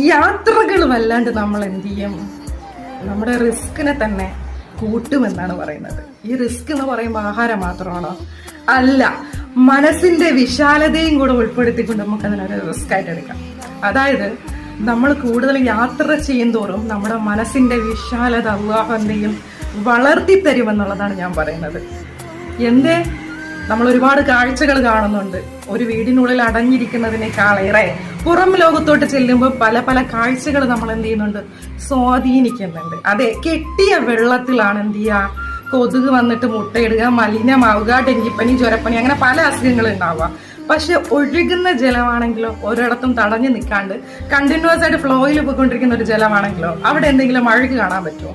യാത്രകൾ വല്ലാണ്ട് നമ്മൾ എന്ത് ചെയ്യും, നമ്മുടെ റിസ്കിനെ തന്നെ കൂട്ടുമെന്നാണ് പറയുന്നത്. ഈ റിസ്ക് എന്ന് പറയുമ്പോൾ ആഹാരം മാത്രമാണോ? അല്ല, മനസ്സിന്റെ വിശാലതയും കൂടെ ഉൾപ്പെടുത്തിക്കൊണ്ട് നമുക്ക് അതിനൊരു റിസ്ക് ആയിട്ട് എടുക്കാം. അതായത് നമ്മൾ കൂടുതൽ യാത്ര ചെയ്യും തോറും നമ്മുടെ മനസ്സിന്റെ വിശാലത അല്ലാഹു എന്ത് ചെയ്യും, വളർത്തി തരുമെന്നുള്ളതാണ് ഞാൻ പറയുന്നത്. എന്തേ, നമ്മൾ ഒരുപാട് കാഴ്ചകൾ കാണുന്നുണ്ട്. ഒരു വീടിനുള്ളിൽ അടഞ്ഞിരിക്കുന്നതിനേക്കാളേറെ പുറം ലോകത്തോട്ട് ചെല്ലുമ്പോൾ പല പല കാഴ്ചകൾ നമ്മൾ എന്ത് ചെയ്യുന്നുണ്ട്, സ്വാധീനിക്കുന്നുണ്ട്. അതെ, കെട്ടിയ വെള്ളത്തിലാണ് എന്ത് ചെയ്യുക, കൊതുക് വന്നിട്ട് മുട്ടയിടുക, മലിനമാവുക, ഡെങ്കിപ്പനി, ജ്വരപ്പനി, അങ്ങനെ പല അസുഖങ്ങൾ ഉണ്ടാവുക. പക്ഷെ ഒഴുകുന്ന ജലമാണെങ്കിലോ, ഒരിടത്തും തടഞ്ഞു നിൽക്കാണ്ട് കണ്ടിന്യൂസ് ആയിട്ട് ഫ്ലോയിൽ പോയിക്കൊണ്ടിരിക്കുന്ന ഒരു ജലമാണെങ്കിലോ അവിടെ എന്തെങ്കിലും അഴുക്ക് കാണാൻ പറ്റുമോ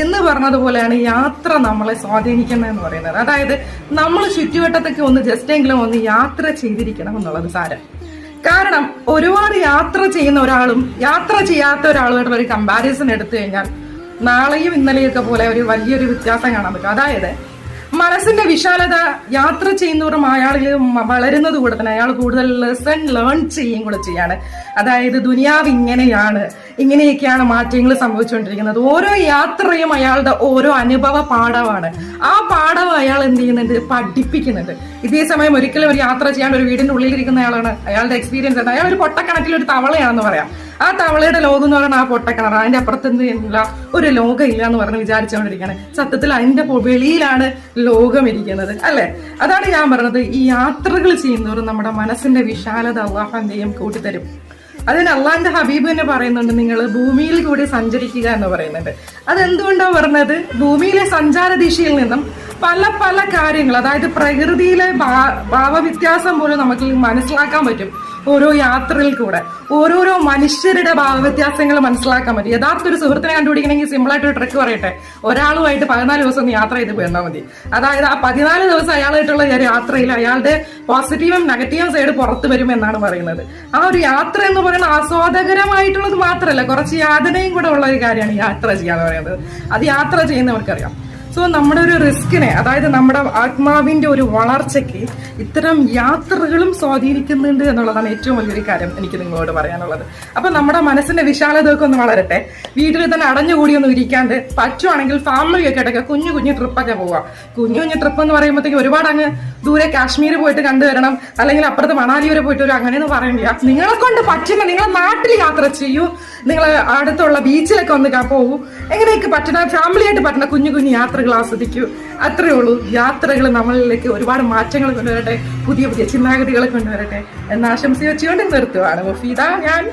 എന്ന് പറഞ്ഞതുപോലെയാണ് യാത്ര നമ്മളെ സ്വാധീനിക്കുന്നതെന്ന് പറയുന്നത്. അതായത് നമ്മൾ ചുറ്റുവട്ടത്തൊക്കെ ഒന്ന് ജസ്റ്റ് എങ്കിലും ഒന്ന് യാത്ര ചെയ്തിരിക്കണം എന്നുള്ളത് സാരം. കാരണം ഒരുപാട് യാത്ര ചെയ്യുന്ന ഒരാളും യാത്ര ചെയ്യാത്ത ഒരാളുമായിട്ടുള്ള ഒരു കമ്പാരിസൺ എടുത്തു കഴിഞ്ഞാൽ നാളെയും ഇന്നലെയൊക്കെ പോലെ ഒരു വലിയൊരു വ്യത്യാസം കാണാൻ പറ്റും. അതായത് മനസ്സിന്റെ വിശാലത യാത്ര ചെയ്യുന്നവരും അയാളിൽ വളരുന്നത് കൂടെ തന്നെ അയാൾ കൂടുതൽ ലെസൺ ലേൺ ചെയ്യും കൂടെ ചെയ്യാണ്. അതായത് ദുനിയാവ് ഇങ്ങനെയാണ്, ഇങ്ങനെയൊക്കെയാണ് മാറ്റങ്ങൾ സംഭവിച്ചുകൊണ്ടിരിക്കുന്നത്. ഓരോ യാത്രയും അയാളുടെ ഓരോ അനുഭവ പാഠമാണ്. ആ പാഠം അയാൾ എന്ത് ചെയ്യുന്നുണ്ട്, പഠിപ്പിക്കുന്നുണ്ട്. ഇതേ സമയം ഒരിക്കലും ഒരു യാത്ര ചെയ്യാണ്ട് ഒരു വീടിന്റെ ഉള്ളിലിരിക്കുന്ന അയാളാണ്, അയാളുടെ എക്സ്പീരിയൻസ് ആണ്. അയാൾ ഒരു പൊട്ടക്കണക്കിൽ ഒരു തവളയാണെന്ന് പറയാം. ആ തവളയുടെ ലോകം എന്ന് പറയുന്നത് ആ പൊട്ടക്കിണർ, അതിന്റെ അപ്പുറത്ത് എന്തില്ല ഒരു ലോകം ഇല്ല എന്ന് പറഞ്ഞ് വിചാരിച്ചുകൊണ്ടിരിക്കുകയാണ്. സത്യത്തിൽ അതിന്റെ വെളിയിലാണ് ലോകം ഇരിക്കുന്നത്, അല്ലെ? അതാണ് ഞാൻ പറഞ്ഞത്, ഈ യാത്രകൾ ചെയ്യുന്നവരും നമ്മുടെ മനസ്സിന്റെ വിശാലത അല്ലാഹു എന്ത് ചെയ്യും, കൂട്ടിത്തരും. അതിന് അള്ളാന്റെ ഹബീബ് തന്നെ പറയുന്നുണ്ട്, നിങ്ങൾ ഭൂമിയിൽ കൂടി സഞ്ചരിക്കുക എന്ന് പറയുന്നുണ്ട്. അതെന്തുകൊണ്ടാണ് പറഞ്ഞത്? ഭൂമിയിലെ സഞ്ചാര ദിശയിൽ നിന്നും പല പല കാര്യങ്ങൾ, അതായത് പ്രകൃതിയിലെ ഭാവവ്യത്യാസം പോലും നമുക്ക് മനസ്സിലാക്കാൻ പറ്റും. ഓരോ യാത്രയിൽ കൂടെ ഓരോരോ മനുഷ്യരുടെ ഭാവവ്യത്യാസങ്ങൾ മനസ്സിലാക്കാൻ പറ്റും. യഥാർത്ഥ ഒരു സുഹൃത്തിനെ കണ്ടുപിടിക്കണമെങ്കിൽ സിമ്പിൾ ആയിട്ട് ഒരു ട്രിക്ക് പറയട്ടെ, ഒരാളുമായിട്ട് 14 ദിവസം ഒന്ന് യാത്ര ചെയ്ത് പോയാൽ മതി. അതായത് ആ 14 ദിവസം അയാളായിട്ടുള്ള യാത്രയിൽ അയാളുടെ പോസിറ്റീവും നെഗറ്റീവും സൈഡ് പുറത്തു വരും എന്നാണ് പറയുന്നത്. ആ ഒരു യാത്ര എന്ന് പറയുന്നത് ആസ്വാദകരമായിട്ടുള്ളത് മാത്രമല്ല, കുറച്ച് യാതനയും കൂടെ ഉള്ള ഒരു കാര്യമാണ് യാത്ര ചെയ്യാന്ന് പറയുന്നത്. അത് യാത്ര ചെയ്യുന്നവർക്കറിയാം. സോ നമ്മുടെ ഒരു റിസ്കിനെ, അതായത് നമ്മുടെ ആത്മാവിന്റെ ഒരു വളർച്ചയ്ക്ക് ഇത്തരം യാത്രകളും സ്വാധീനിക്കുന്നുണ്ട് എന്നുള്ളതാണ് ഏറ്റവും വലിയൊരു കാര്യം എനിക്ക് നിങ്ങളോട് പറയാനുള്ളത്. അപ്പൊ നമ്മുടെ മനസ്സിന്റെ വിശാലതയൊക്കെ ഒന്ന് വളരട്ടെ. വീട്ടിൽ തന്നെ അടഞ്ഞുകൂടി ഒന്നും ഇരിക്കാണ്ട് പറ്റുവാണെങ്കിൽ ഫാമിലിയൊക്കെ ആയിട്ടൊക്കെ കുഞ്ഞു കുഞ്ഞു ട്രിപ്പൊക്കെ പോവാം. കുഞ്ഞു കുഞ്ഞു ട്രിപ്പ് എന്ന് പറയുമ്പോഴത്തേക്ക് ഒരുപാട് അങ്ങ് ദൂരെ കാശ്മീർ പോയിട്ട് കണ്ടുവരണം, അല്ലെങ്കിൽ അപ്പുറത്ത് മണാലി വരെ പോയിട്ട് ഒരു അങ്ങനെയൊന്നും പറയണ്ട. നിങ്ങളെ കൊണ്ട് പറ്റുന്ന, നിങ്ങളെ നാട്ടിൽ യാത്ര ചെയ്യൂ, നിങ്ങൾ അടുത്തുള്ള ബീച്ചിലൊക്കെ ഒന്ന് പോകൂ, എങ്ങനെയൊക്കെ പറ്റുന്ന ഫാമിലിയായിട്ട് പറ്റുന്ന കുഞ്ഞു കുഞ്ഞു യാത്രകൾ ആസ്വദിക്കൂ. അത്രയേ ഉള്ളൂ. യാത്രകൾ നമ്മളിലേക്ക് ഒരുപാട് മാറ്റങ്ങൾ കൊണ്ടുവരട്ടെ, പുതിയ പുതിയ ചിന്താഗതികളെ കൊണ്ടുവരട്ടെ എന്ന് ആശംസ വെച്ചുകൊണ്ട് നിർത്തുവാണ് മുഫീദ ഞാൻ.